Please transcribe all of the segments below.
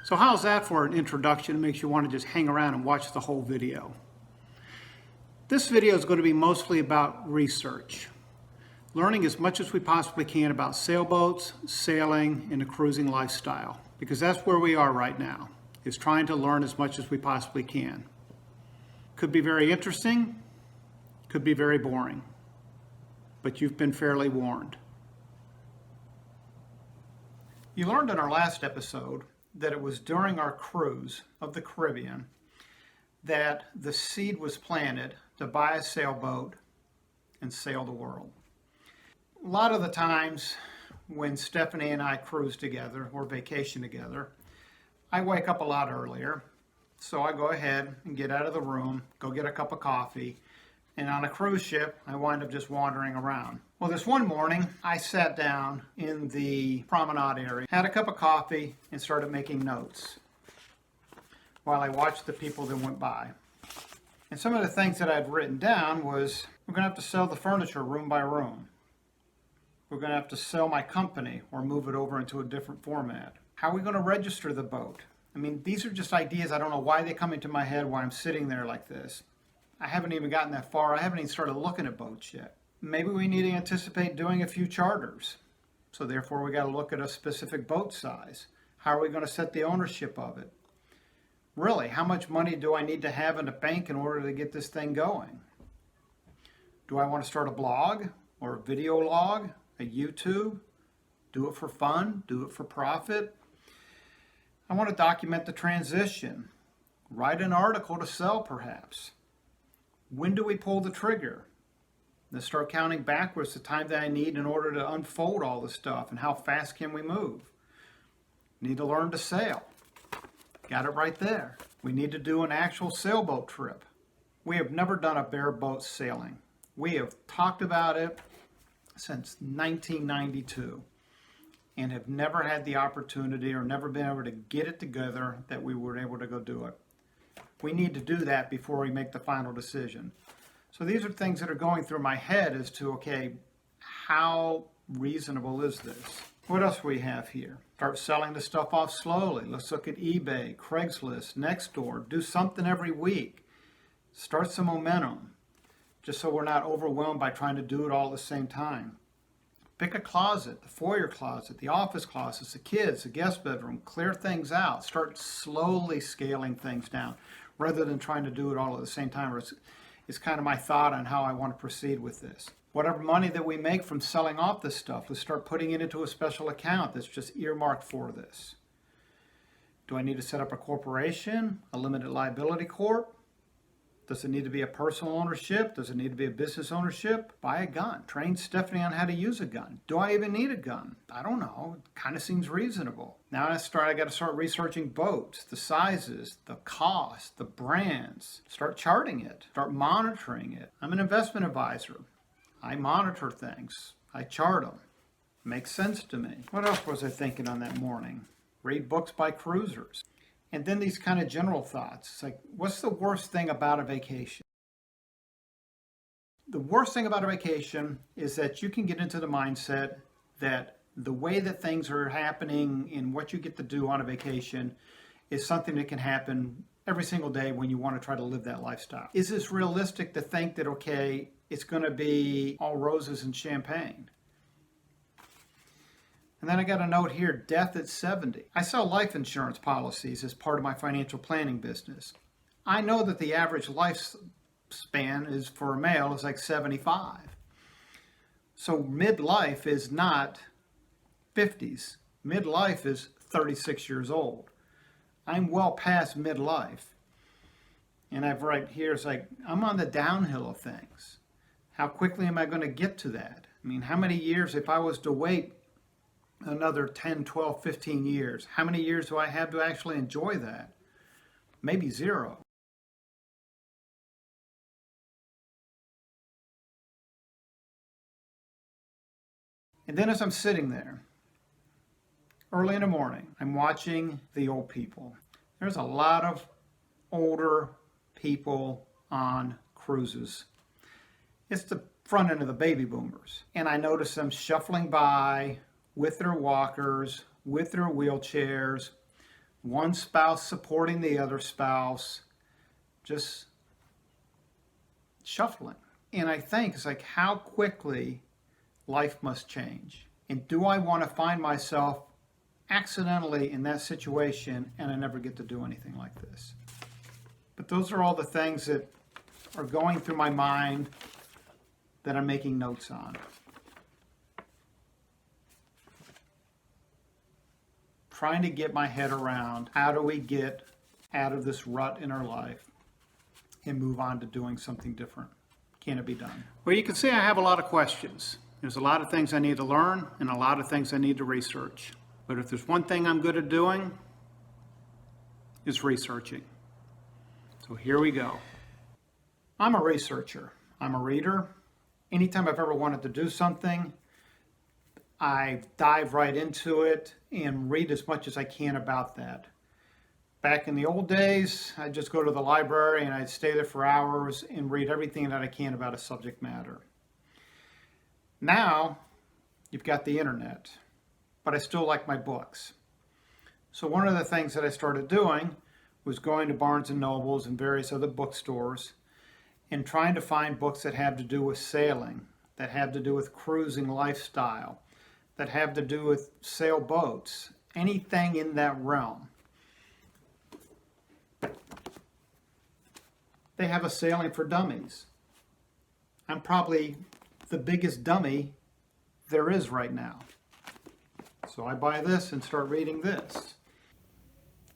So how's that for an introduction? It makes you want to just hang around and watch the whole video. This video is going to be mostly about research. Learning as much as we possibly can about sailboats, sailing, and the cruising lifestyle. Because that's where we are right now, is trying to learn as much as we possibly can. Could be very interesting, could be very boring. But you've been fairly warned. You learned in our last episode that it was during our cruise of the Caribbean that the seed was planted to buy a sailboat and sail the world. A lot of the times when Stephanie and I cruise together or vacation together, I wake up a lot earlier. So I go ahead and get out of the room, go get a cup of coffee, and on a cruise ship, I wind up just wandering around. Well, this one morning, I sat down in the promenade area, had a cup of coffee, and started making notes while I watched the people that went by. And some of the things that I'd written down was, we're going to have to sell the furniture room by room. We're going to have to sell my company or move it over into a different format. How are we going to register the boat? I mean, these are just ideas. I don't know why they come into my head while I'm sitting there like this. I haven't even gotten that far. I haven't even started looking at boats yet. Maybe we need to anticipate doing a few charters. So therefore, we got to look at a specific boat size. How are we going to set the ownership of it? Really, how much money do I need to have in the bank in order to get this thing going? Do I want to start a blog or a video log, a YouTube? Do it for fun? Do it for profit? I want to document the transition. Write an article to sell, perhaps. When do we pull the trigger? Let's start counting backwards the time that I need in order to unfold all the stuff, and how fast can we move? Need to learn to sail. Got it right there. We need to do an actual sailboat trip. We have never done a bareboat sailing. We have talked about it since 1992 and have never had the opportunity or never been able to get it together that we were able to go do it. We need to do that before we make the final decision. So these are things that are going through my head as to, okay, how reasonable is this? What else we have here? Start selling the stuff off slowly. Let's look at eBay, Craigslist, Nextdoor. Do something every week. Start some momentum, just so we're not overwhelmed by trying to do it all at the same time. Pick a closet, the foyer closet, the office closets, the kids, the guest bedroom. Clear things out. Start slowly scaling things down rather than trying to do it all at the same time. It's kind of my thought on how I want to proceed with this. Whatever money that we make from selling off this stuff, let's start putting it into a special account that's just earmarked for this. Do I need to set up a corporation, a limited liability corp? Does it need to be a personal ownership? Does it need to be a business ownership? Buy a gun. Train Stephanie on how to use a gun. Do I even need a gun? I don't know. It kind of seems reasonable. Now I got to start researching boats, the sizes, the cost, the brands. Start charting it. Start monitoring it. I'm an investment advisor. I monitor things. I chart them. Makes sense to me. What else was I thinking on that morning? Read books by cruisers. And then these kind of general thoughts. It's like, what's the worst thing about a vacation? The worst thing about a vacation is that you can get into the mindset that the way that things are happening and what you get to do on a vacation is something that can happen every single day when you want to try to live that lifestyle. Is this realistic to think that, okay, it's going to be all roses and champagne? And then I got a note here, death at 70. I sell life insurance policies as part of my financial planning business. I know that the average lifespan is for a male is like 75. So midlife is not 50s. Midlife is 36 years old. I'm well past midlife. And I've right here, it's like, I'm on the downhill of things. How quickly am I going to get to that? I mean, how many years, if I was to wait another 10, 12, 15 years, how many years do I have to actually enjoy that? Maybe 0. And then as I'm sitting there, early in the morning, I'm watching the old people. There's a lot of older people on cruises. It's the front end of the baby boomers. And I notice them shuffling by with their walkers, with their wheelchairs, one spouse supporting the other spouse, just shuffling. And I think it's like how quickly life must change. And do I want to find myself accidentally in that situation and I never get to do anything like this? But those are all the things that are going through my mind that I'm making notes on. Trying to get my head around how do we get out of this rut in our life and move on to doing something different. Can it be done? Well, you can see I have a lot of questions. There's a lot of things I need to learn and a lot of things I need to research. But if there's one thing I'm good at doing, it's researching. So here we go. I'm a researcher. I'm a reader. Anytime I've ever wanted to do something, I dive right into it and read as much as I can about that. Back in the old days, I'd just go to the library and I'd stay there for hours and read everything that I can about a subject matter. Now, you've got the internet, but I still like my books. So one of the things that I started doing was going to Barnes and Nobles and various other bookstores and trying to find books that have to do with sailing, that have to do with cruising lifestyle, that have to do with sailboats, anything in that realm. They have a Sailing for Dummies. I'm probably the biggest dummy there is right now. So I buy this and start reading this.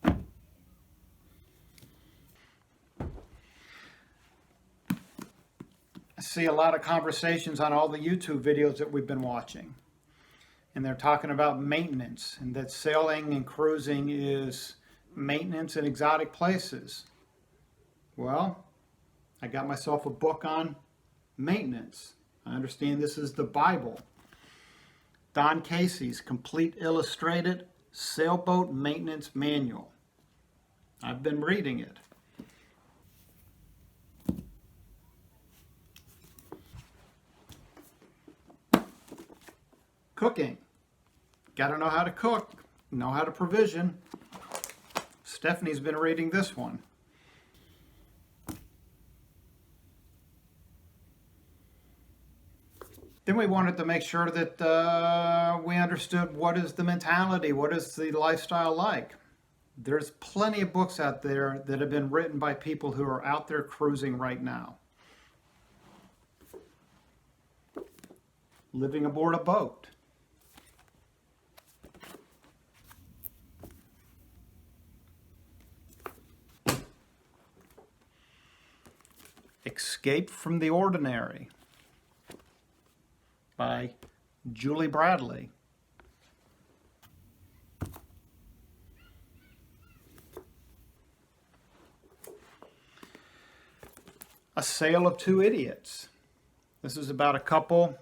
I see a lot of conversations on all the YouTube videos that we've been watching. And they're talking about maintenance and that sailing and cruising is maintenance in exotic places. Well, I got myself a book on maintenance. I understand this is the Bible. Don Casey's Complete Illustrated Sailboat Maintenance Manual. I've been reading it. Cooking. Got to know how to cook, know how to provision. Stephanie's been reading this one. Then we wanted to make sure that we understood what is the mentality, what is the lifestyle like. There's plenty of books out there that have been written by people who are out there cruising right now. Living aboard a boat. Escape from the Ordinary by Julie Bradley. A Sail of Two Idiots. This is about a couple,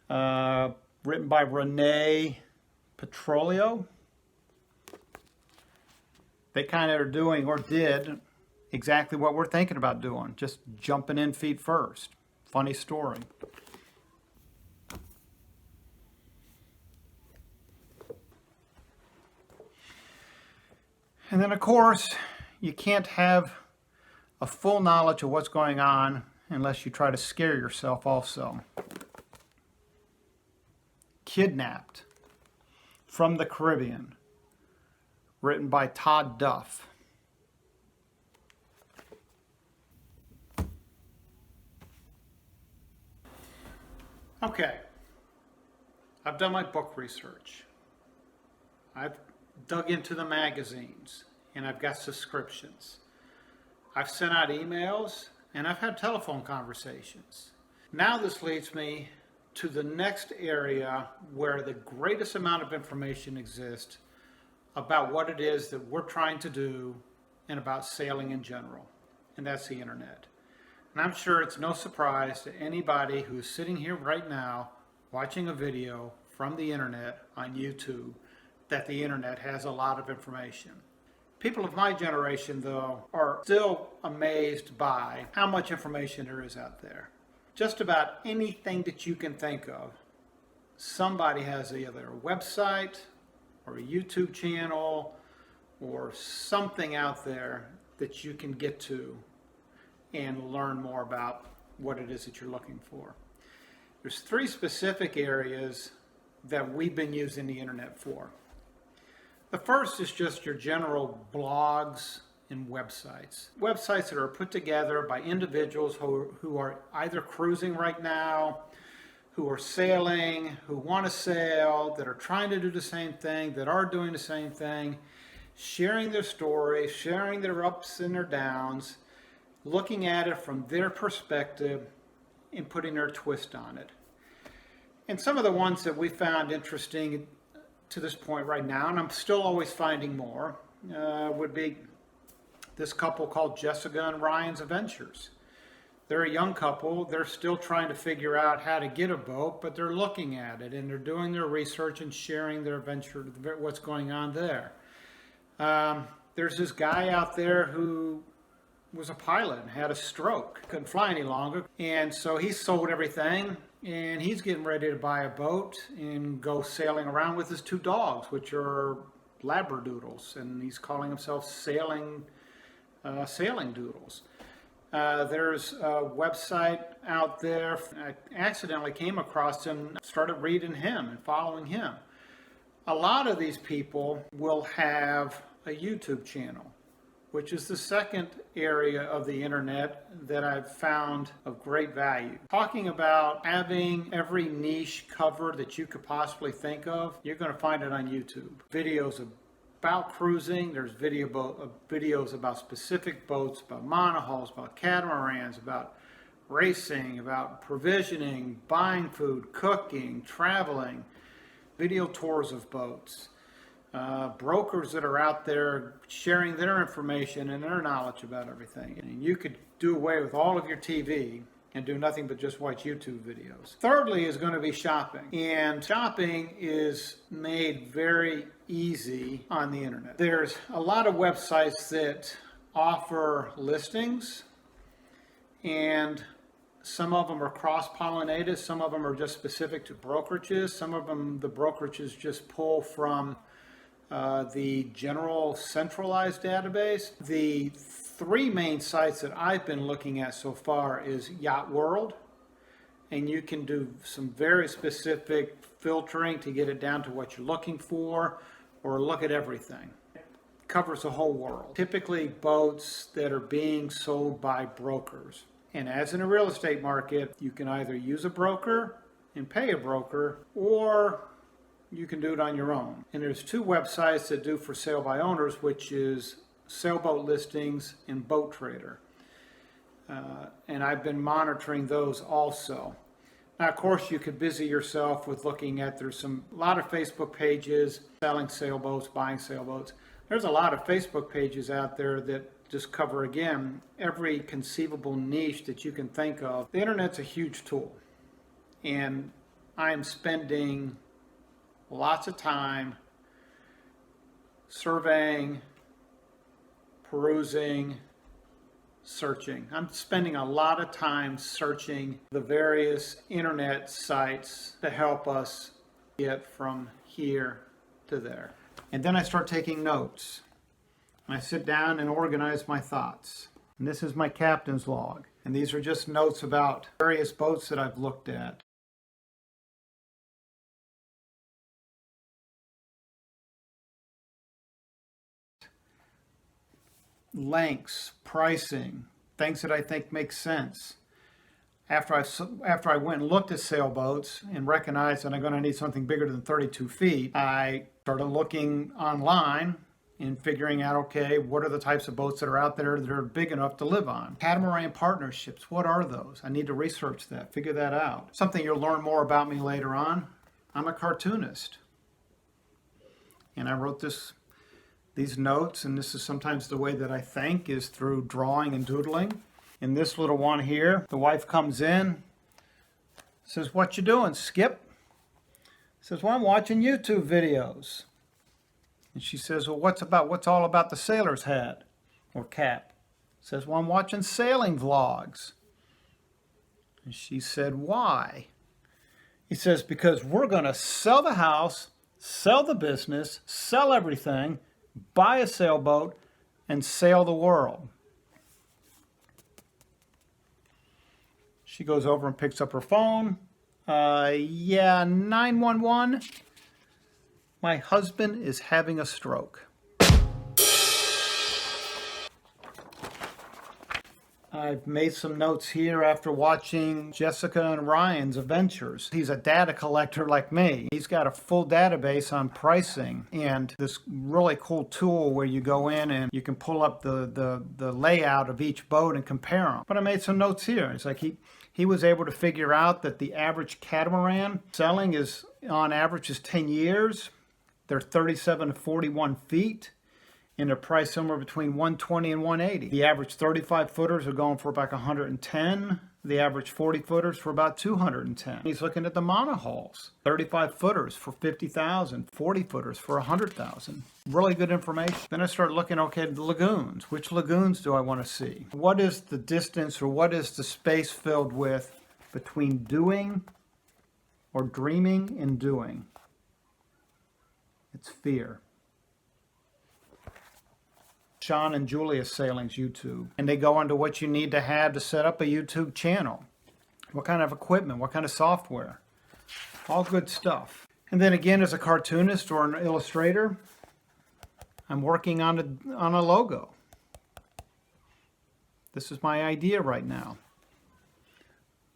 written by Renee Petrolio. They kind of are doing, or did, exactly what we're thinking about doing, just jumping in feet first. Funny story. And then, of course, you can't have a full knowledge of what's going on unless you try to scare yourself also. Kidnapped from the Caribbean, written by Todd Duff. Okay, I've done my book research. I've dug into the magazines and I've got subscriptions. I've sent out emails and I've had telephone conversations. Now this leads me to the next area where the greatest amount of information exists about what it is that we're trying to do and about sailing in general, and that's the internet. And I'm sure it's no surprise to anybody who's sitting here right now watching a video from the internet on YouTube that the internet has a lot of information. People of my generation, though, are still amazed by how much information there is out there. Just about anything that you can think of, somebody has either a website or a YouTube channel or something out there that you can get to and learn more about what it is that you're looking for. There's 3 specific areas that we've been using the internet for. The first is just your general blogs and websites. Websites that are put together by individuals who are either cruising right now, who are sailing, who want to sail, that are trying to do the same thing, that are doing the same thing, sharing their story, sharing their ups and their downs, looking at it from their perspective and putting their twist on it. And some of the ones that we found interesting to this point right now, and I'm still always finding more, would be this couple called Jessica and Ryan's Adventures. They're a young couple. They're still trying to figure out how to get a boat, but they're looking at it and they're doing their research and sharing their adventure, what's going on there. There's this guy out there who was a pilot and had a stroke, couldn't fly any longer, and so he sold everything and he's getting ready to buy a boat and go sailing around with his 2 dogs, which are Labradoodles, and he's calling himself Sailing Doodles. There's a website out there. I accidentally came across him, started reading him and following him. A lot of these people will have a YouTube channel, which is the second area of the internet that I've found of great value. Talking about having every niche covered that you could possibly think of, you're going to find it on YouTube. Videos about cruising, there's videos about specific boats, about monohulls, about catamarans, about racing, about provisioning, buying food, cooking, traveling, video tours of boats. Brokers that are out there sharing their information and their knowledge about everything. And you could do away with all of your TV and do nothing but just watch YouTube videos. Thirdly is going to be shopping. And shopping is made very easy on the internet. There's a lot of websites that offer listings, and some of them are cross-pollinated. Some of them are just specific to brokerages. Some of them, the brokerages just pull from the general centralized database. The 3 main sites that I've been looking at so far is Yacht World, and you can do some very specific filtering to get it down to what you're looking for, or look at everything. It covers the whole world. Typically boats that are being sold by brokers. And as in a real estate market, you can either use a broker and pay a broker, or you can do it on your own. And there's 2 websites that do for sale by owners, which is Sailboat Listings and Boat Trader. And I've been monitoring those also. Now, of course, you could busy yourself with looking at, there's a lot of Facebook pages selling sailboats, buying sailboats. There's a lot of Facebook pages out there that just cover, again, every conceivable niche that you can think of. The internet's a huge tool, and I'm spending lots of time surveying, perusing, searching. I'm spending a lot of time searching the various internet sites to help us get from here to there. And then I start taking notes. And I sit down and organize my thoughts. And this is my captain's log. And these are just notes about various boats that I've looked at. Lengths, pricing, things that I think make sense. After I went and looked at sailboats and recognized that I'm going to need something bigger than 32 feet, I started looking online and figuring out, okay, what are the types of boats that are out there that are big enough to live on? Catamaran partnerships, what are those? I need to research that, figure that out. Something you'll learn more about me later on. I'm a cartoonist. And I wrote these notes, and this is sometimes the way that I think, is through drawing and doodling. In this little one here, the wife comes in, says, "What you doing, Skip?" Says, "Well, I'm watching YouTube videos." And she says, "Well, what's all about the sailor's hat or cap?" Says, "Well, I'm watching sailing vlogs." And she said, "Why?" He says, "Because we're going to sell the house, sell the business, sell everything, buy a sailboat, and sail the world. She goes over and picks up her phone. Yeah, 911. My husband is having a stroke. I've made some notes here after watching Jessica and Ryan's adventures. He's a data collector like me. He's got a full database on pricing and this really cool tool where you go in and you can pull up the layout of each boat and compare them. But I made some notes here. It's like he was able to figure out that the average catamaran selling is on average is 10 years. They're 37 to 41 feet. And they're priced somewhere between 120 and 180. The average 35 footers are going for about 110. The average 40 footers for about 210. He's looking at the monohulls. 35 footers for 50,000. 40 footers for 100,000. Really good information. Then I start looking, okay, the lagoons. Which lagoons do I want to see? What is the distance or what is the space filled with between doing or dreaming and doing? It's fear. Shaun and Julia Sailing's YouTube. And they go into what you need to have to set up a YouTube channel. What kind of equipment, what kind of software. All good stuff. And then again, as a cartoonist or an illustrator, I'm working on a logo. This is my idea right now.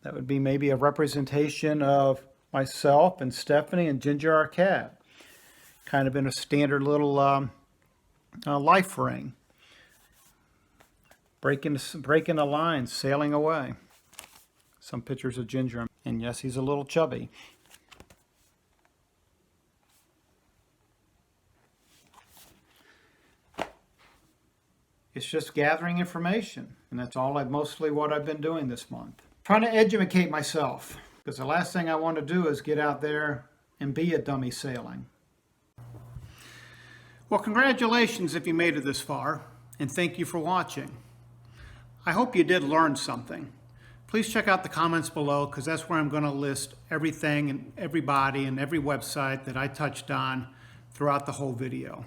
That would be maybe a representation of myself and Stephanie and Ginger our cat. Kind of in a standard little life ring. Breaking the lines, sailing away. Some pictures of Ginger. And yes, he's a little chubby. It's just gathering information. And that's mostly what I've been doing this month. Trying to educate myself. Because the last thing I want to do is get out there and be a dummy sailing. Well, congratulations if you made it this far, and thank you for watching. I hope you did learn something. Please check out the comments below because that's where I'm going to list everything and everybody and every website that I touched on throughout the whole video.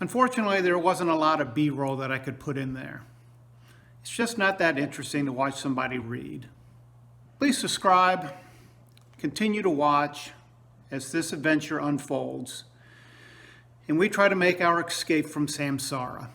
Unfortunately, there wasn't a lot of B-roll that I could put in there. It's just not that interesting to watch somebody read. Please subscribe, continue to watch as this adventure unfolds, and we try to make our escape from samsara.